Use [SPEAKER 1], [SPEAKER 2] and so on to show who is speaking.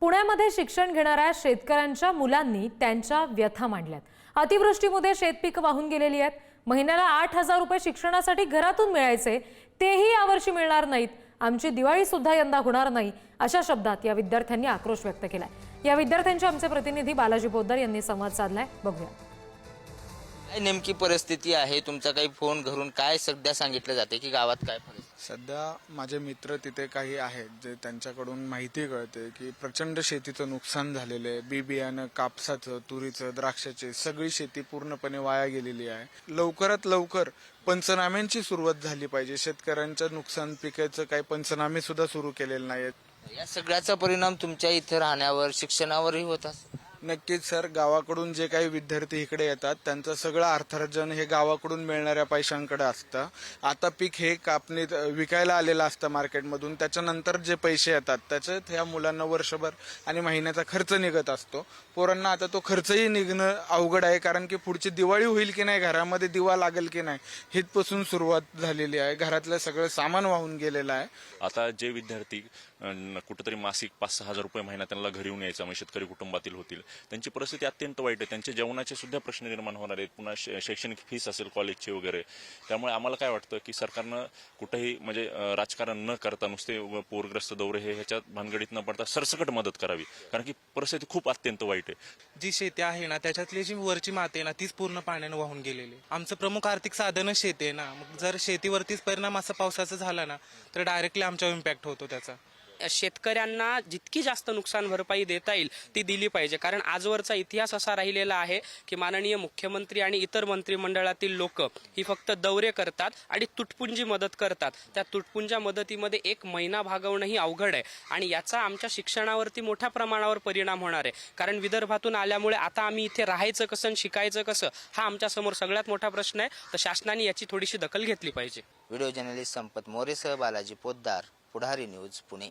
[SPEAKER 1] पुण्यामध्ये शिक्षण घेणाऱ्या शेतकऱ्यांच्या मुलांनी त्यांच्या व्यथा मांडल्यात। अतिवृष्टीमुळे शेतपीक वाहून गेलेली आहेत। महिन्याला 8,000 रुपये शिक्षणासाठी घरातून मिळायचे, तेही यावर्षी मिळणार नाहीत। आमची दिवाळी सुद्धा यंदा होणार नाही, अशा शब्दात या विद्यार्थ्यांनी आक्रोश व्यक्त केलाय। या विद्यार्थ्यांचे आमचे प्रतिनिधी बालाजी पोद्दार यांनी संवाद साधलाय, बघूया।
[SPEAKER 2] काय नेमकी परिस्थिती आहे? तुमचा काही फोन घरून काय सध्या सांगितलं जाते की गावात काय परिस्थिती?
[SPEAKER 3] सध्या माझे मित्र तिथे काही आहेत जे त्यांच्याकडून माहिती कळते की प्रचंड शेतीचं नुकसान झालेलं आहे। बी बियाणं, कापसाचं, तुरीचं, द्राक्षाचे सगळी शेती पूर्णपणे वाया गेलेली आहे। लवकरात लवकर पंचनाम्यांची सुरुवात झाली पाहिजे। शेतकऱ्यांच्या नुकसान पिकाचं काही पंचनामे सुद्धा सुरू केलेले नाहीत।
[SPEAKER 2] या सगळ्याचा परिणाम तुमच्या इथे राहण्यावर, शिक्षणावरही होत असेल?
[SPEAKER 3] नक्कीच सर, गावाकडून जे काही विद्यार्थी इकडे येतात त्यांचं सगळं अर्थार्जन हे गावाकडून मिळणाऱ्या पैशांकडे असतं। आता पीक हे कापणीत विकायला आलेलं असतं मार्केटमधून, त्याच्यानंतर जे पैसे येतात त्याच्यात ह्या मुलांना वर्षभर आणि महिन्याचा खर्च निघत असतो। पोरांना आता तो खर्चही निघणं अवघड आहे, कारण की पुढची दिवाळी होईल की नाही, घरामध्ये दिवा लागेल की नाही, हितपासून सुरुवात झालेली आहे। घरातलं सगळं सामान वाहून गेलेलं आहे।
[SPEAKER 4] आता जे विद्यार्थी कुठेतरी मासिक 5-6 हजार रुपये महिना त्यांना घरी येऊन यायचा, म्हणजे शेतकरी कुटुंबातील होतील, त्यांची परिस्थिती अत्यंत वाईट आहे। त्यांच्या जेवणाचे सुद्धा प्रश्न निर्माण होणार आहेत, पुन्हा शैक्षणिक फीस असेल कॉलेजची वगैरे। त्यामुळे आम्हाला काय वाटतं की सरकारनं कुठेही म्हणजे राजकारण न करता नुसते पूरग्रस्त दौरे हे ह्याच्यात भानगडीत न पडता सरसकट मदत करावी, कारण की परिस्थिती खूप अत्यंत वाईट आहे।
[SPEAKER 5] जी शेती आहे ना, त्याच्यातली जी वरची माती आहे ना, तीच पूर्ण पाण्याने वाहून गेलेली। आमचं प्रमुख आर्थिक साधनच शेती आहे ना, मग जर शेतीवरतीच परिणाम असा पावसाचा झाला ना तर डायरेक्टली आमच्यावर इम्पॅक्ट होतो त्याचा।
[SPEAKER 6] शेतकऱ्यांना जितकी जास्त नुकसान भरपाई देता येईल ती दिली पाहिजे, कारण आजवरचा इतिहास असा राहिलेला आहे की माननीय मुख्यमंत्री आणि इतर मंत्रिमंडळातील लोक ही फक्त दौरे करतात आणि तुटपुंजी मदत करतात। त्या तुटपुंजा मदतीमध्ये एक महिना भागवणंही अवघड आहे आणि याचा आमच्या शिक्षणावरती मोठ्या प्रमाणावर परिणाम होणार आहे, कारण विदर्भातून आल्यामुळे आता आम्ही इथे राहायचं कसं आणि शिकायचं कसं हा आमच्या समोर सगळ्यात मोठा प्रश्न आहे। तर शासनाने याची थोडीशी दखल घेतली पाहिजे।
[SPEAKER 2] व्हिडिओ जर्नलिस्ट संपत मोरेसह बालाजी पोद्दार, पुढारी न्यूज, पुणे।